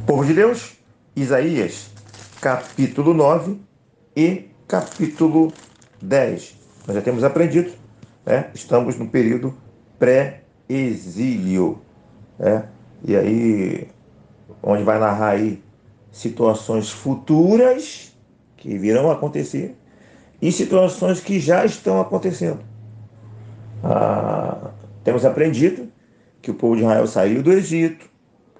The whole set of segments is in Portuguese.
Povo de Deus, Isaías, capítulo 9 e capítulo 10. Nós já temos aprendido, né? Estamos no período pré-exílio, né? E aí, onde vai narrar aí situações futuras que virão a acontecer e situações que já estão acontecendo. Temos aprendido que o povo de Israel saiu do Egito,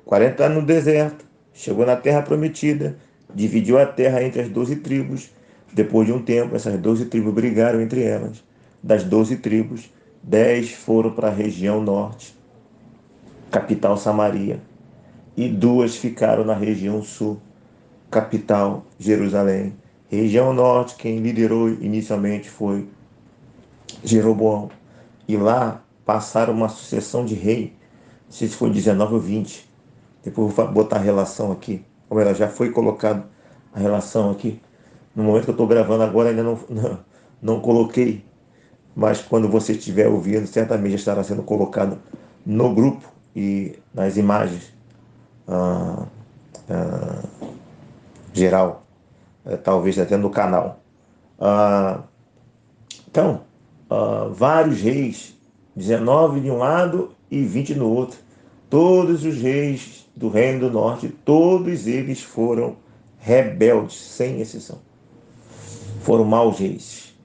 40 anos no deserto, chegou na terra prometida, dividiu a terra entre as 12 tribos. Depois de um tempo, essas 12 tribos brigaram entre elas. Das 12 tribos, 10 foram para a região norte, capital Samaria, e 2 ficaram na região sul, capital Jerusalém. Região norte, quem liderou inicialmente foi Jeroboão. E lá passaram uma sucessão de rei, não sei se foi 19 ou 20. Depois vou botar a relação aqui. Como ela já foi colocada a relação aqui. No momento que eu estou gravando agora ainda não coloquei. Mas quando você estiver ouvindo, certamente já estará sendo colocado no grupo e nas imagens geral. Talvez até no canal. Ah, então, vários reis, 19 de um lado e 20 no outro. Todos os reis do Reino do Norte, todos eles foram rebeldes, sem exceção. Foram maus reis,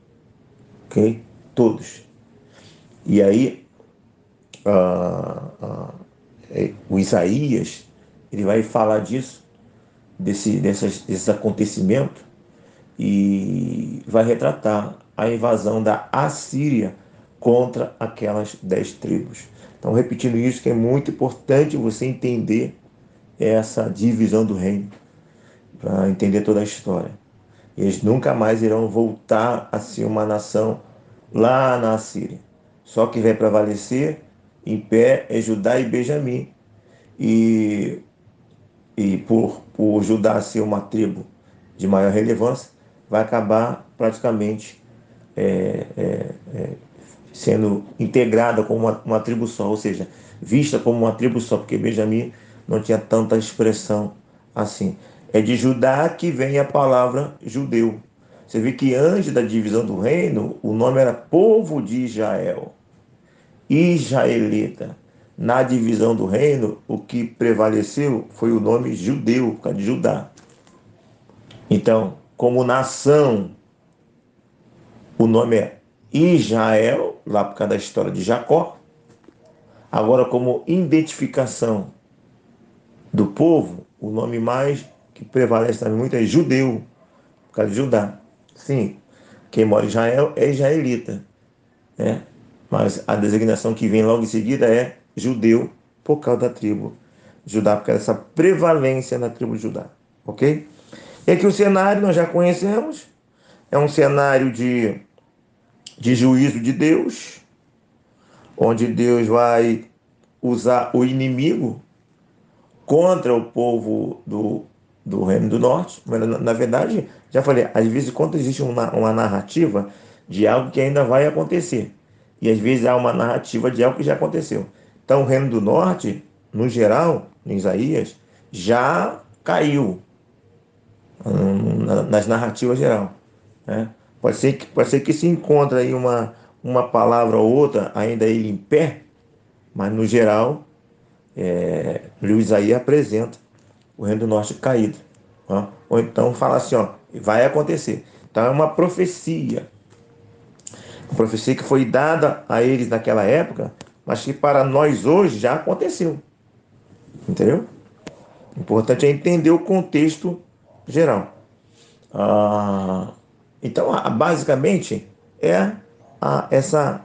ok? Todos. E aí, o Isaías, ele vai falar disso, desses acontecimentos, e vai retratar a invasão da Assíria contra aquelas 10 tribos. Então, repetindo isso, que é muito importante você entender essa divisão do reino, para entender toda a história. Eles nunca mais irão voltar a ser uma nação lá na Assíria. Só que vai prevalecer em pé é Judá e Benjamim. E, por Judá ser uma tribo de maior relevância, vai acabar praticamente sendo integrada como uma tribo só, ou seja, vista como uma tribo só, porque Benjamim não tinha tanta expressão assim. É de Judá que vem a palavra judeu. Você vê que antes da divisão do reino, o nome era povo de Israel, israelita. Na divisão do reino, o que prevaleceu foi o nome judeu, por causa de Judá. Então, como nação, o nome é Israel, lá por causa da história de Jacó. Agora, como identificação do povo, o nome mais que prevalece também muito é judeu, por causa de Judá. Sim, quem mora em Israel é israelita, né? Mas a designação que vem logo em seguida é judeu, por causa da tribo Judá, por causa dessa prevalência na tribo de Judá, ok? E aqui o cenário nós já conhecemos, é um cenário de juízo de Deus, onde Deus vai usar o inimigo contra o povo do Reino do Norte. Mas, na verdade, já falei, às vezes quando existe uma narrativa de algo que ainda vai acontecer, e às vezes há uma narrativa de algo que já aconteceu. Então, o Reino do Norte, no geral, em Isaías, já caiu nas narrativas geral, né? Pode ser que se encontre aí uma palavra ou outra ainda ele em pé, mas no geral, Luiz aí apresenta o Reino do Norte caído. Ó. Ou então fala assim, ó, vai acontecer. Então é uma profecia que foi dada a eles naquela época, mas que para nós hoje já aconteceu. Entendeu? O importante é entender o contexto geral. Então, basicamente,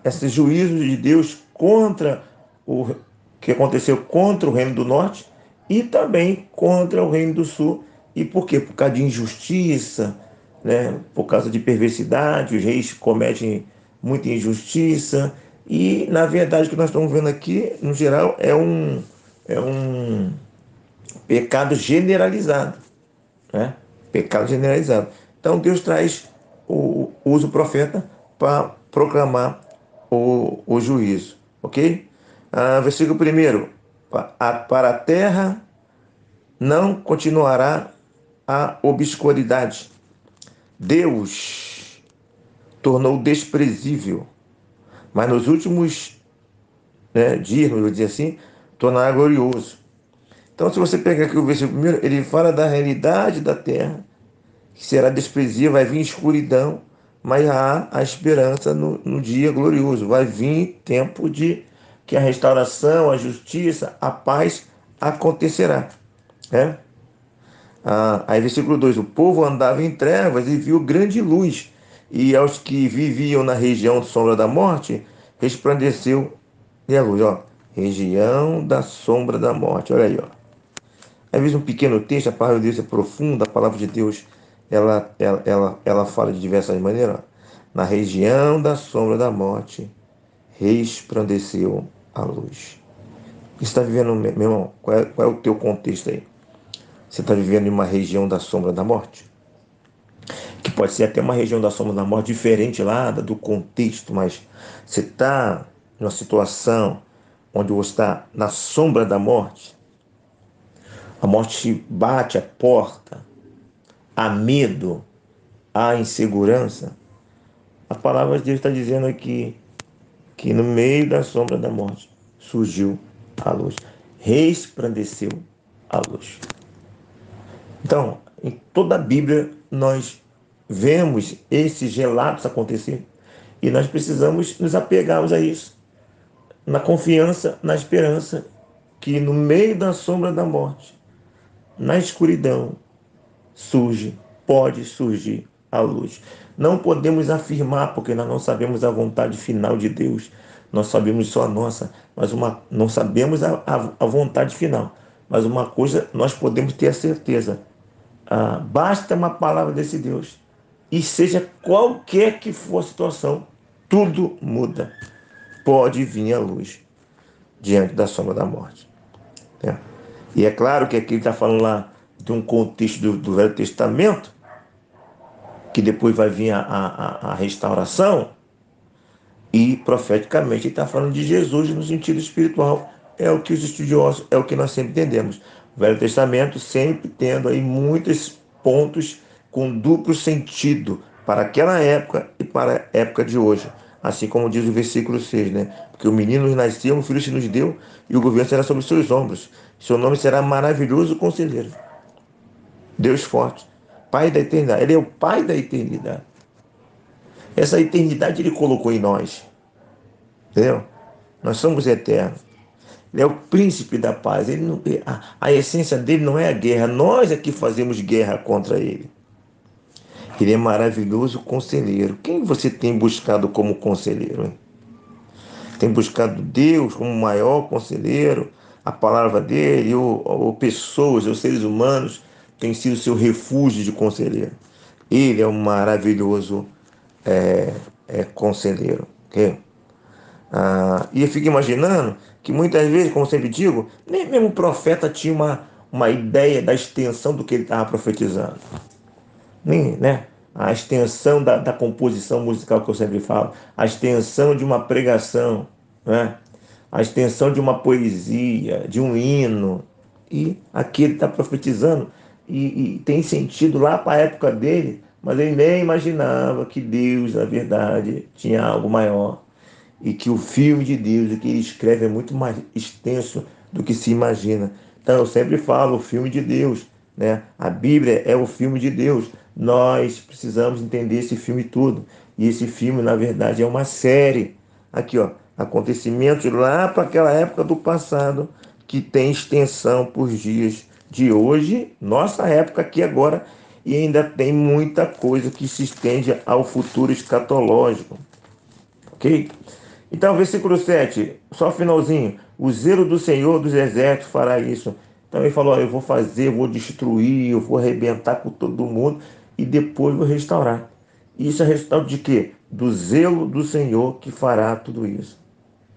esse juízo de Deus contra o que aconteceu contra o Reino do Norte e também contra o Reino do Sul. E por quê? Por causa de injustiça, né? Por causa de perversidade, os reis cometem muita injustiça. E, na verdade, o que nós estamos vendo aqui, no geral, é um pecado generalizado, né? Pecado generalizado. Então Deus usa o profeta para proclamar o juízo, ok? Versículo 1: para a terra não continuará a obscuridade. Deus tornou desprezível, mas nos últimos, dias, vamos dizer assim, tornará glorioso. Então, se você pegar aqui o versículo primeiro, ele fala da realidade da terra, que será desprezível, vai vir escuridão, mas há a esperança no dia glorioso. Vai vir tempo de que a restauração, a justiça, a paz acontecerá. Né? Aí, versículo 2: o povo andava em trevas e viu grande luz, e aos que viviam na região de sombra da morte, resplandeceu a luz. Ó, região da sombra da morte, olha aí, ó. Às vezes um pequeno texto, a palavra de Deus é profunda, a palavra de Deus ela fala de diversas maneiras. Ó. Na região da sombra da morte, resplandeceu a luz. Você está vivendo, meu irmão, qual é o teu contexto aí? Você está vivendo em uma região da sombra da morte? Que pode ser até uma região da sombra da morte diferente lá do contexto, mas você está numa situação onde você está na sombra da morte, a morte bate a porta, há medo, há insegurança. A palavra de Deus está dizendo aqui que no meio da sombra da morte surgiu a luz, resplandeceu a luz. Então, em toda a Bíblia nós vemos esses relatos acontecer e nós precisamos nos apegarmos a isso, na confiança, na esperança que no meio da sombra da morte, na escuridão, pode surgir a luz. Não podemos afirmar, porque nós não sabemos a vontade final de Deus. Nós sabemos só a nossa, mas não sabemos a vontade final. Mas uma coisa nós podemos ter a certeza. Basta uma palavra desse Deus. E seja qualquer que for a situação, tudo muda. Pode vir a luz diante da sombra da morte. Né? E é claro que aqui ele está falando lá de um contexto do Velho Testamento, que depois vai vir a restauração, e profeticamente ele está falando de Jesus no sentido espiritual. É o que os estudiosos, é o que nós sempre entendemos. O Velho Testamento sempre tendo aí muitos pontos com duplo sentido para aquela época e para a época de hoje. Assim como diz o versículo 6, né? Porque o menino nos nasceu, um filho se nos deu, e o governo será sobre os seus ombros. Seu nome será maravilhoso conselheiro. Deus forte, Pai da eternidade. Ele é o Pai da eternidade. Essa eternidade ele colocou em nós. Entendeu? Nós somos eternos. Ele é o príncipe da paz. Ele não, a essência dele não é a guerra. Nós é que fazemos guerra contra ele. Ele é maravilhoso conselheiro. Quem você tem buscado como conselheiro? Hein? Tem buscado Deus como maior conselheiro? A palavra dele, ou pessoas, ou seres humanos, tem sido seu refúgio de conselheiro. Ele é um maravilhoso conselheiro. Okay? E eu fico imaginando que muitas vezes, como sempre digo, nem mesmo o profeta tinha uma ideia da extensão do que ele estava profetizando. Nem, né? A extensão da composição musical que eu sempre falo, a extensão de uma pregação, né? A extensão de uma poesia, de um hino. E aqui ele está profetizando e tem sentido lá para a época dele, mas ele nem imaginava que Deus, na verdade, tinha algo maior e que o filme de Deus, o que ele escreve é muito mais extenso do que se imagina. Então eu sempre falo, o filme de Deus, né? A Bíblia é o filme de Deus. Nós precisamos entender esse filme todo. E esse filme, na verdade, é uma série. Aqui, ó, acontecimentos lá para aquela época do passado que tem extensão por dias de hoje, nossa época aqui agora, e ainda tem muita coisa que se estende ao futuro escatológico. Ok? Então, versículo 7, só finalzinho. O zelo do Senhor dos Exércitos fará isso. Então ele falou, eu vou fazer, eu vou destruir, eu vou arrebentar com todo mundo e depois vou restaurar. Isso é resultado de quê? Do zelo do Senhor que fará tudo isso.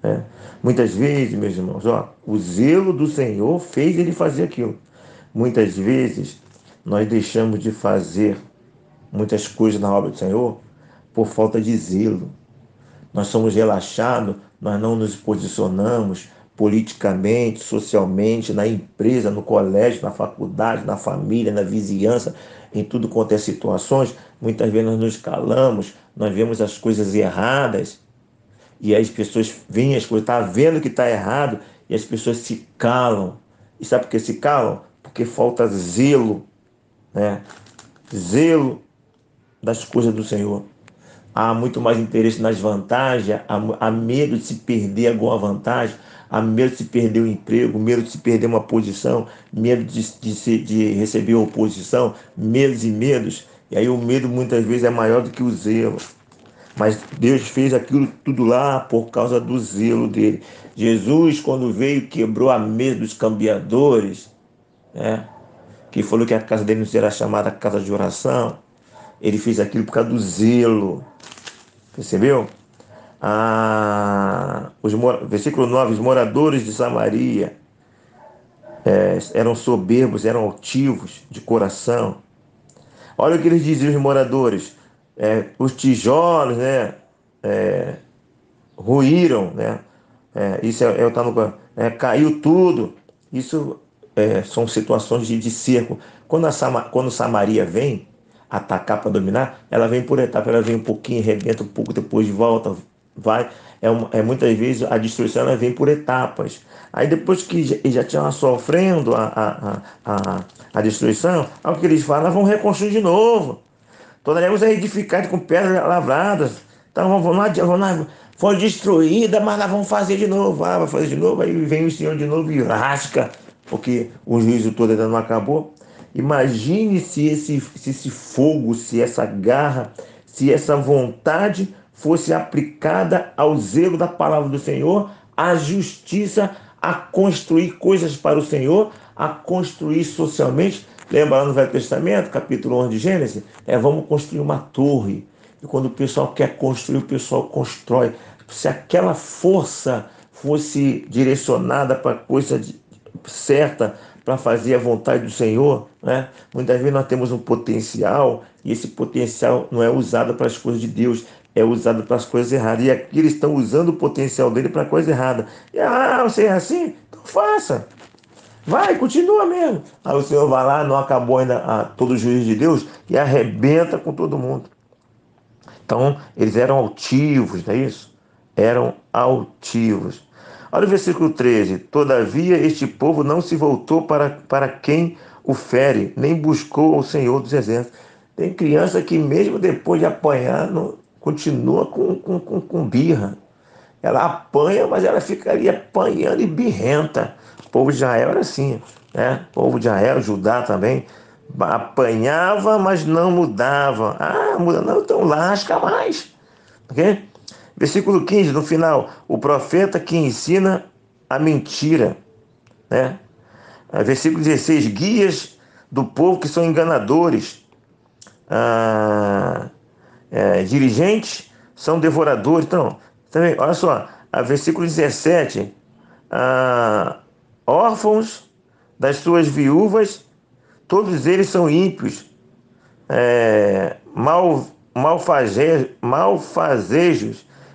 Né? Muitas vezes, meus irmãos, o zelo do Senhor fez ele fazer aquilo. Muitas vezes nós deixamos de fazer muitas coisas na obra do Senhor por falta de zelo. Nós somos relaxados, nós não nos posicionamos politicamente, socialmente, na empresa, no colégio, na faculdade, na família, na vizinhança, em tudo quanto é situações, muitas vezes nós nos calamos, nós vemos as coisas erradas e as pessoas veem as coisas, tá vendo que está errado e as pessoas se calam. E sabe por que se calam? Porque falta zelo, né? Zelo das coisas do Senhor. Há muito mais interesse nas vantagens, há medo de se perder alguma vantagem, há medo de se perder o emprego, medo de se perder uma posição, medo de receber oposição, medos e medos. E aí o medo muitas vezes é maior do que o zelo. Mas Deus fez aquilo tudo lá por causa do zelo dele. Jesus, quando veio, quebrou a mesa dos cambiadores, né? Que falou que a casa dele não será chamada casa de oração. Ele fez aquilo por causa do zelo. Percebeu? Versículo 9: os moradores de Samaria eram soberbos, eram altivos de coração. Olha o que eles diziam, os moradores: os tijolos, né, ruíram, né? Isso tá no, caiu tudo. Isso são situações de cerco. Quando Samaria vem atacar para dominar, ela vem por etapa, ela vem um pouquinho, arrebenta um pouco, depois volta, vai. Muitas vezes a destruição ela vem por etapas. Aí depois que já tinham sofrendo a destruição, o que eles falam, vão reconstruir de novo. Tornaremos a edificar com pedras lavradas. Então foi destruída, mas nós vamos fazer de novo. Vai fazer de novo, aí vem o Senhor de novo e rasca, porque o juízo todo ainda não acabou. Imagine se esse fogo, se essa garra, se essa vontade fosse aplicada ao zelo da palavra do Senhor, à justiça, a construir coisas para o Senhor, a construir socialmente. Lembra lá no Velho Testamento, capítulo 11 de Gênesis? Vamos construir uma torre. E quando o pessoal quer construir, o pessoal constrói. Se aquela força fosse direcionada para a coisa certa, para fazer a vontade do Senhor, né? Muitas vezes nós temos um potencial e esse potencial não é usado para as coisas de Deus, é usado para as coisas erradas. E aqui eles estão usando o potencial dele para a coisa errada. E você é assim? Então faça. Vai, continua mesmo. Aí o Senhor vai lá, não acabou ainda todo o juízo de Deus e arrebenta com todo mundo. Então, eles eram altivos, não é isso? Eram altivos. Olha o versículo 13. Todavia, este povo não se voltou para quem o fere, nem buscou o Senhor dos Exércitos. Tem criança que, mesmo depois de apanhar, continua com birra. Ela apanha, mas ela fica ali apanhando e birrenta. O povo de Israel era assim, né? O povo de Israel, Judá também, apanhava, mas não mudava. Muda não, então lasca mais. Ok? Versículo 15, no final, o profeta que ensina a mentira, né? Versículo 16, guias do povo que são enganadores. Dirigentes são devoradores. Então, também, olha só, versículo 17, órfãos das suas viúvas, todos eles são ímpios, malfazejos,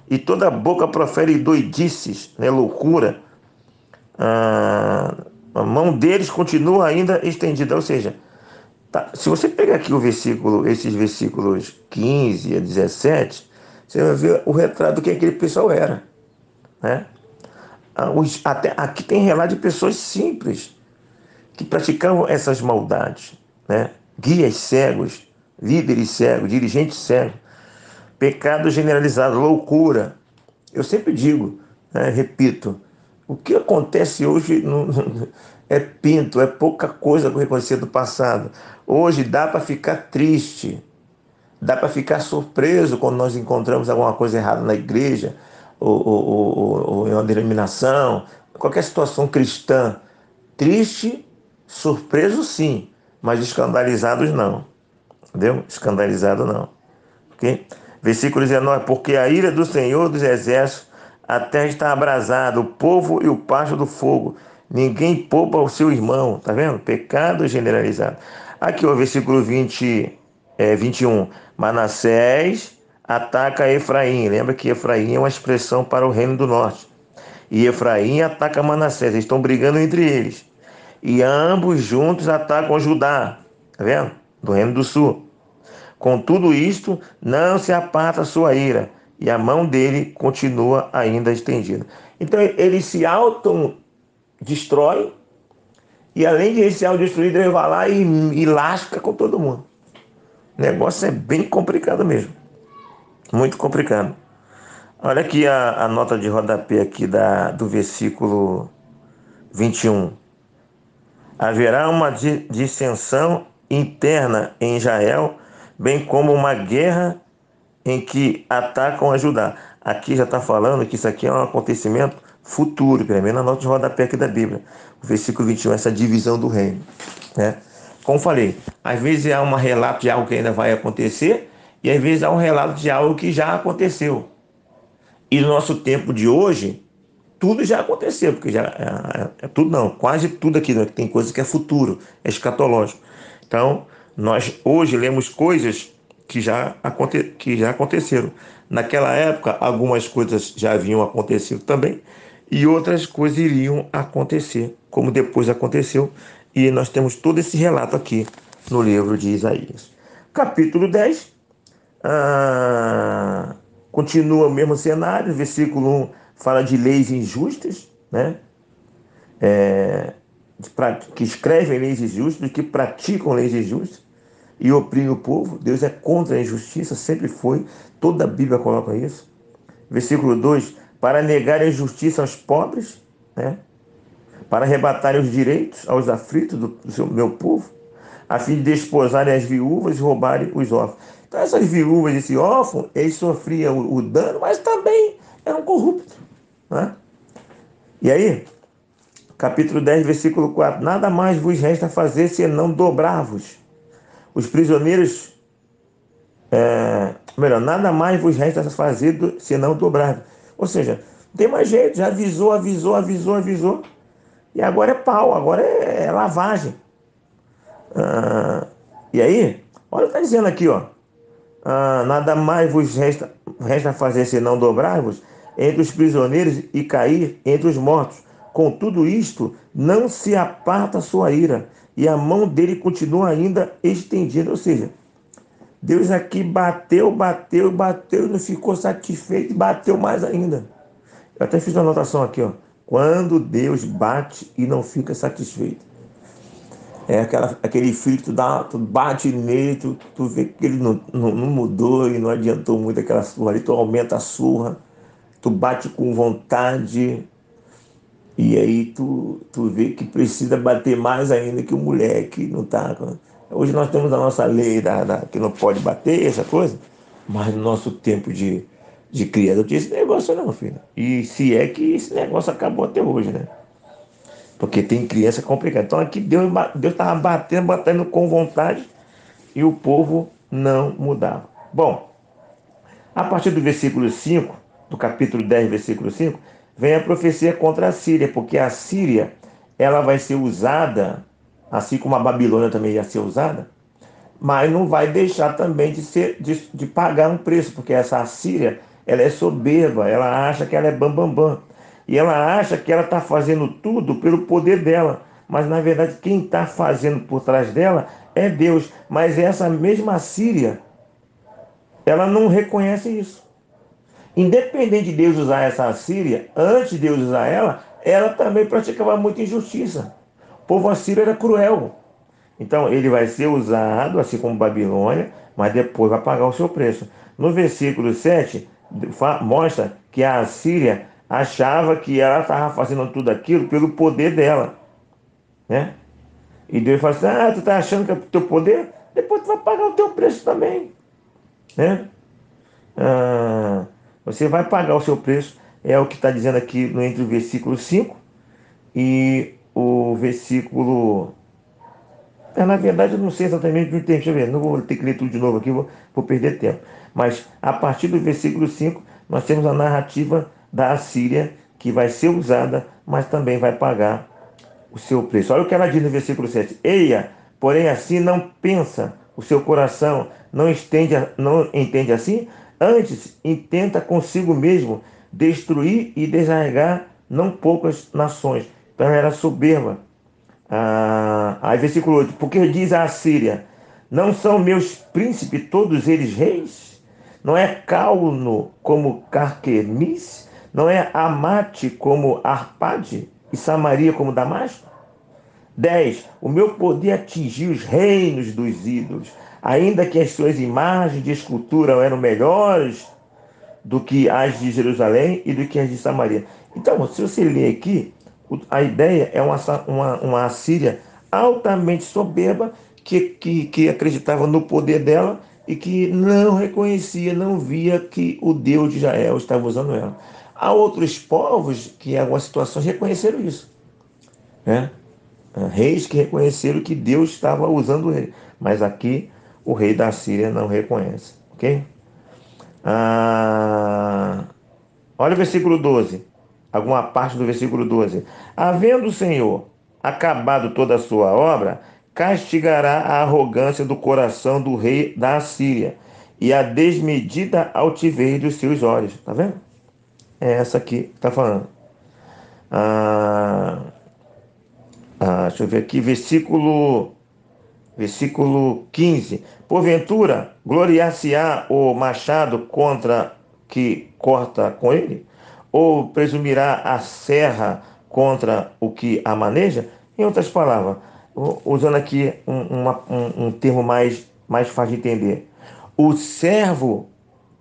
e toda boca profere doidices, né, loucura. A mão deles continua ainda estendida, ou seja, tá, se você pegar aqui esses versículos 15 a 17, você vai ver o retrato do que aquele pessoal era, né? Até aqui tem relato de pessoas simples que praticavam essas maldades, né? Guias cegos, líderes cegos, dirigentes cegos, pecado generalizado, loucura. Eu sempre digo, né, repito, o que acontece hoje é pinto, é pouca coisa para reconhecer do passado. Hoje dá para ficar triste, dá para ficar surpreso quando nós encontramos alguma coisa errada na igreja, ou em uma denominação, qualquer situação cristã. Triste, surpreso sim, mas escandalizados não. Entendeu? Escandalizado não. Okay? Versículo 19, porque a ira do Senhor dos Exércitos, a terra está abrasada, o povo e o pasto do fogo. Ninguém poupa o seu irmão. Tá vendo? Pecado generalizado. Aqui o versículo 21. Manassés ataca Efraim. Lembra que Efraim é uma expressão para o reino do norte. E Efraim ataca Manassés. Eles estão brigando entre eles. E ambos juntos atacam Judá. Tá vendo? Do Reino do Sul. Com tudo isto, não se aparta a sua ira. E a mão dele continua ainda estendida. Então ele se autodestrói. E além de ele se autodestruir, ele vai lá e lasca com todo mundo. O negócio é bem complicado mesmo. Muito complicado. Olha aqui a nota de rodapé aqui do versículo 21. Haverá uma dissensão interna em Israel, bem como uma guerra em que atacam a Judá. Aqui já está falando que isso aqui é um acontecimento futuro, pelo menos na nota de rodapé aqui da Bíblia. O versículo 21, essa divisão do reino, né? Como falei, às vezes há um relato de algo que ainda vai acontecer, e às vezes há um relato de algo que já aconteceu. E no nosso tempo de hoje, tudo já aconteceu, porque já é tudo não, quase tudo aqui, né? Tem coisa que é futuro, é escatológico. Então, nós hoje lemos coisas que já aconteceram. Naquela época, algumas coisas já haviam acontecido também, e outras coisas iriam acontecer, como depois aconteceu, e nós temos todo esse relato aqui no livro de Isaías. Capítulo 10. Continua o mesmo cenário, versículo 1 fala de leis injustas, né? Que escrevem leis injustas, que praticam leis injustas e oprimem o povo. Deus é contra a injustiça, sempre foi, toda a Bíblia coloca isso. Versículo 2, para negar a justiça aos pobres, né? Para arrebatarem os direitos aos aflitos do meu povo, a fim de desposarem as viúvas e roubarem os órfãos. Então essas viúvas e esse órfão, eles sofriam o dano, mas também eram corruptos, né? E aí, capítulo 10, versículo 4, nada mais vos resta fazer senão dobrar-vos. Os prisioneiros, nada mais vos resta fazer senão dobrar-vos. Ou seja, não tem mais jeito, já avisou, e agora é pau, agora é lavagem. E aí, olha o que está dizendo aqui, ó. Nada mais vos resta fazer senão dobrar-vos entre os prisioneiros e cair entre os mortos. Com tudo isto, não se aparta a sua ira, e a mão dele continua ainda estendida. Ou seja, Deus aqui bateu, e não ficou satisfeito, e bateu mais ainda. Eu até fiz uma anotação aqui, ó. Quando Deus bate e não fica satisfeito. É aquele filho que tu bate nele, tu vê que ele não mudou e não adiantou muito aquela surra ali, tu aumenta a surra, tu bate com vontade, e aí tu vê que precisa bater mais ainda que o moleque não tá. Hoje nós temos a nossa lei que não pode bater, essa coisa, mas no nosso tempo de criança não tinha esse negócio não, filho. E se é que esse negócio acabou até hoje, né? Porque tem criança complicada. Então aqui Deus estava batendo com vontade e o povo não mudava. Bom, a partir do versículo 5, do capítulo 10, versículo 5, vem a profecia contra a Síria, porque a Síria ela vai ser usada, assim como a Babilônia também ia ser usada, mas não vai deixar também de pagar um preço, porque essa Assíria, ela é soberba, ela acha que ela é bambambam, bam, bam, e ela acha que ela está fazendo tudo pelo poder dela, mas na verdade quem está fazendo por trás dela é Deus, mas essa mesma Assíria, ela não reconhece isso. Independente de Deus usar essa Assíria, antes de Deus usar ela também praticava muita injustiça. O povo assírio era cruel. Então ele vai ser usado, assim como Babilônia, mas depois vai pagar o seu preço. No versículo 7, mostra que a Assíria achava que ela estava fazendo tudo aquilo pelo poder dela, né? E Deus fala assim, tu está achando que é o teu poder? Depois tu vai pagar o teu preço também, né? Você vai pagar o seu preço, é o que está dizendo aqui entre o versículo 5 e o versículo... na verdade, eu não sei exatamente o que tem. Deixa eu ver, não vou ter que ler tudo de novo aqui, vou perder tempo. Mas, a partir do versículo 5, nós temos a narrativa da Assíria, que vai ser usada, mas também vai pagar o seu preço. Olha o que ela diz no versículo 7. Eia, porém assim não pensa o seu coração, não entende assim? Antes, intenta consigo mesmo destruir e desarraigar não poucas nações. Então era soberba. Aí versículo 8, porque diz a Assíria, não são meus príncipes todos eles reis? Não é Cauno como Carquemis? Não é Amate como Arpade? E Samaria como Damasco? 10. O meu poder atingiu os reinos dos ídolos, ainda que as suas imagens de escultura eram melhores do que as de Jerusalém e do que as de Samaria. Então, se você ler aqui, a ideia é uma Assíria altamente soberba que acreditava no poder dela e que não reconhecia, não via que o Deus de Israel estava usando ela. Há outros povos que, em algumas situações, reconheceram isso, né? Reis que reconheceram que Deus estava usando ele. Mas aqui, o rei da Síria não reconhece, ok? Ah, Olha o versículo 12, alguma parte do versículo 12. Havendo o Senhor acabado toda a sua obra, castigará a arrogância do coração do rei da Assíria e a desmedida altivez dos seus olhos. Tá vendo? É essa aqui que está falando. Ah, Deixa eu ver aqui, versículo 15. Porventura, gloriar-se-á o machado contra que corta com ele? Ou presumirá a serra contra o que a maneja? Em outras palavras, usando aqui um termo mais fácil de entender. O servo,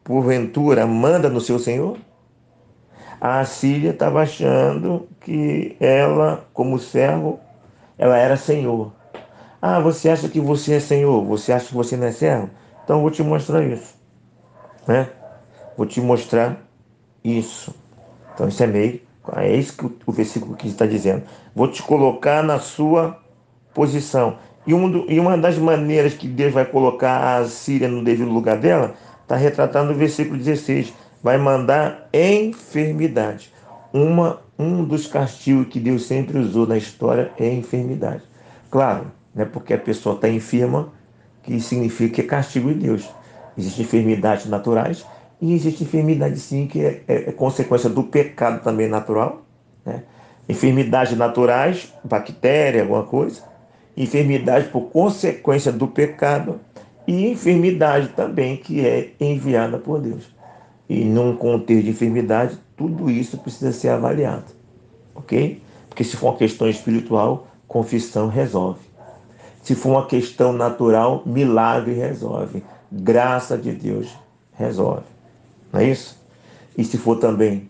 porventura, manda no seu senhor? A Síria estava achando que ela, como servo, ela era senhor. Você acha que você é senhor? Você acha que você não é servo? Então eu vou te mostrar isso, né? Vou te mostrar isso. Então isso é isso que o versículo 15 está dizendo. Vou te colocar na sua posição. E uma das maneiras que Deus vai colocar a Síria no devido lugar dela, está retratado no versículo 16. Vai mandar enfermidade. Um dos castigos que Deus sempre usou na história é a enfermidade. Claro, não é porque a pessoa está enferma que significa que é castigo de Deus. Existem enfermidades naturais e existe enfermidade sim que é consequência do pecado também natural, né? Enfermidades naturais, bactéria, alguma coisa, enfermidade por consequência do pecado e enfermidade também que é enviada por Deus. E num contexto de enfermidade, tudo isso precisa ser avaliado, ok? Porque se for uma questão espiritual, confissão resolve. Se for uma questão natural, milagre resolve. Graça de Deus resolve. Não é isso? E se for também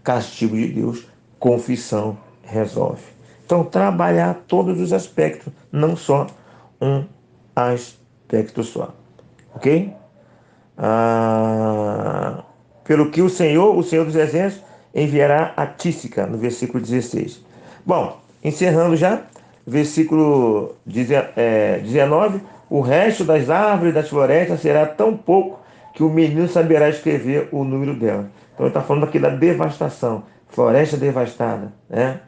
castigo de Deus, confissão resolve. Então, trabalhar todos os aspectos, não só um aspecto só. Ok? Ah, Pelo que o Senhor dos Exércitos, enviará a Tísica, no versículo 16. Bom, encerrando já, versículo 19: o resto das árvores das florestas será tão pouco que o menino saberá escrever o número dela. Então, ele está falando aqui da devastação, floresta devastada, né?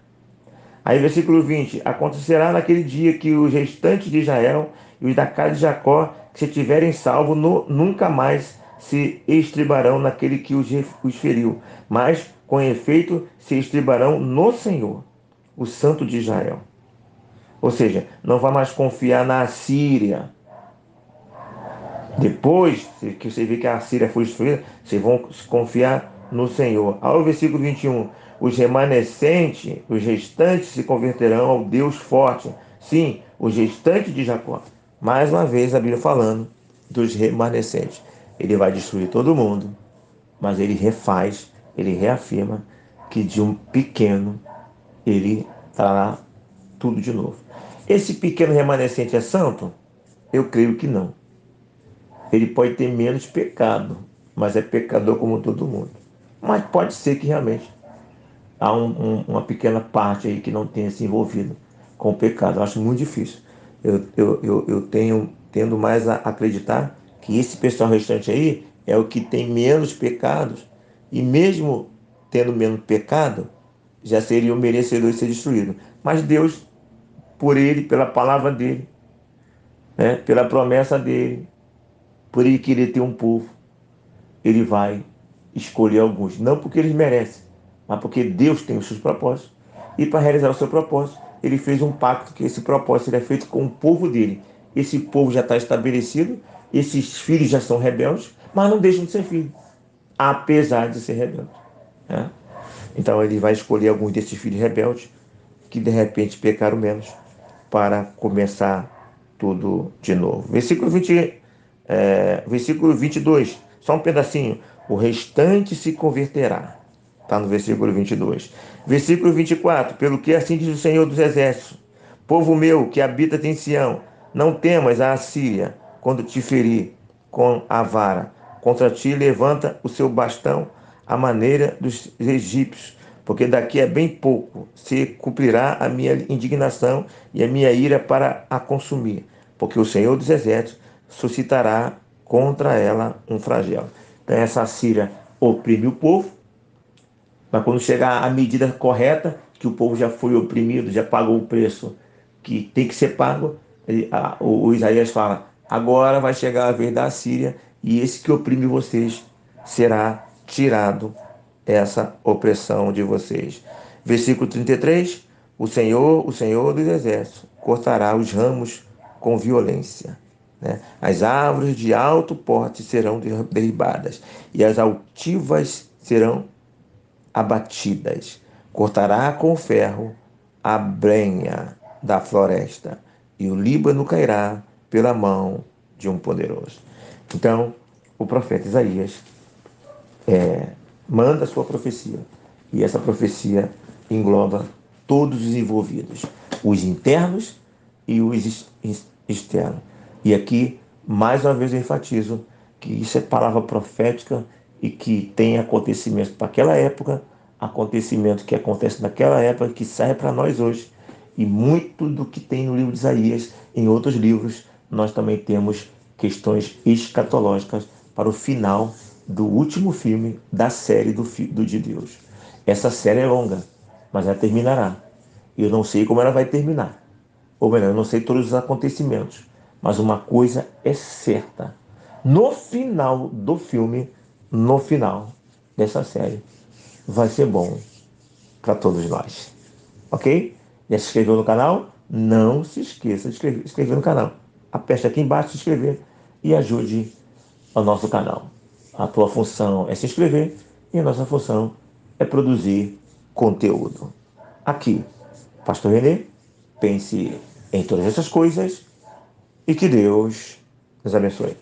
Aí, versículo 20: acontecerá naquele dia que os restantes de Israel e os da casa de Jacó, que se tiverem salvo, nunca mais se estribarão naquele que os feriu, mas, com efeito, se estribarão no Senhor, o Santo de Israel. Ou seja, não vai mais confiar na Assíria. Depois que você vê que a Síria foi destruída, vocês vão confiar no Senhor. Ao versículo 21, os remanescentes, os restantes se converterão ao Deus forte. Sim, os restantes de Jacó. Mais uma vez a Bíblia falando dos remanescentes. Ele vai destruir todo mundo, mas ele refaz, ele reafirma que de um pequeno ele trará tudo de novo. Esse pequeno remanescente é santo? Eu creio que não. Ele pode ter menos pecado, mas é pecador como todo mundo. Mas pode ser que realmente há uma pequena parte aí que não tenha se envolvido com o pecado. Eu acho muito difícil. Eu tendo mais a acreditar que esse pessoal restante aí é o que tem menos pecados e mesmo tendo menos pecado, já seria o merecedor de ser destruído. Mas Deus, por ele, pela palavra dele, né, pela promessa dele, por ele querer ter um povo, ele vai escolher alguns, não porque eles merecem, mas porque Deus tem os seus propósitos. E para realizar o seu propósito, ele fez um pacto que esse propósito seria feito com o povo dele. Esse povo já está estabelecido, esses filhos já são rebeldes, mas não deixam de ser filhos, apesar de ser rebeldes, né? Então ele vai escolher alguns desses filhos rebeldes que de repente pecaram menos para começar tudo de novo. Versículo 22, só um pedacinho. O restante se converterá. Está no versículo 22. Versículo 24. Pelo que assim diz o Senhor dos Exércitos: Povo meu que habita em Sião, não temas a Assíria quando te ferir com a vara. Contra ti levanta o seu bastão à maneira dos egípcios, porque daqui a bem pouco se cumprirá a minha indignação e a minha ira para a consumir, porque o Senhor dos Exércitos suscitará contra ela um flagelo. Então essa Síria oprime o povo, mas quando chegar a medida correta, que o povo já foi oprimido, já pagou o preço que tem que ser pago, o Isaías fala, agora vai chegar a vez da Síria, e esse que oprime vocês será tirado essa opressão de vocês. Versículo 33, o Senhor dos Exércitos, cortará os ramos com violência, né? As árvores de alto porte serão derribadas, e as altivas serão abatidas. Cortará com ferro a brenha da floresta, e o Líbano cairá pela mão de um poderoso. Então, o profeta Isaías manda a sua profecia, e essa profecia engloba todos os envolvidos, os internos e os externos. E aqui, mais uma vez, eu enfatizo que isso é palavra profética e que tem acontecimento para aquela época, acontecimento que acontece naquela época, que serve para nós hoje. E muito do que tem no livro de Isaías, em outros livros, nós também temos questões escatológicas para o final do último filme da série do de Deus. Essa série é longa, mas ela terminará. Eu não sei como ela vai terminar. Ou melhor, eu não sei todos os acontecimentos. Mas uma coisa é certa. No final do filme, no final dessa série, vai ser bom para todos nós. Ok? Já se inscreveu no canal? Não se esqueça de se inscrever no canal. Aperte aqui embaixo se inscrever e ajude ao nosso canal. A tua função é se inscrever e a nossa função é produzir conteúdo. Aqui, Pastor Renê, pense em todas essas coisas e que Deus nos abençoe.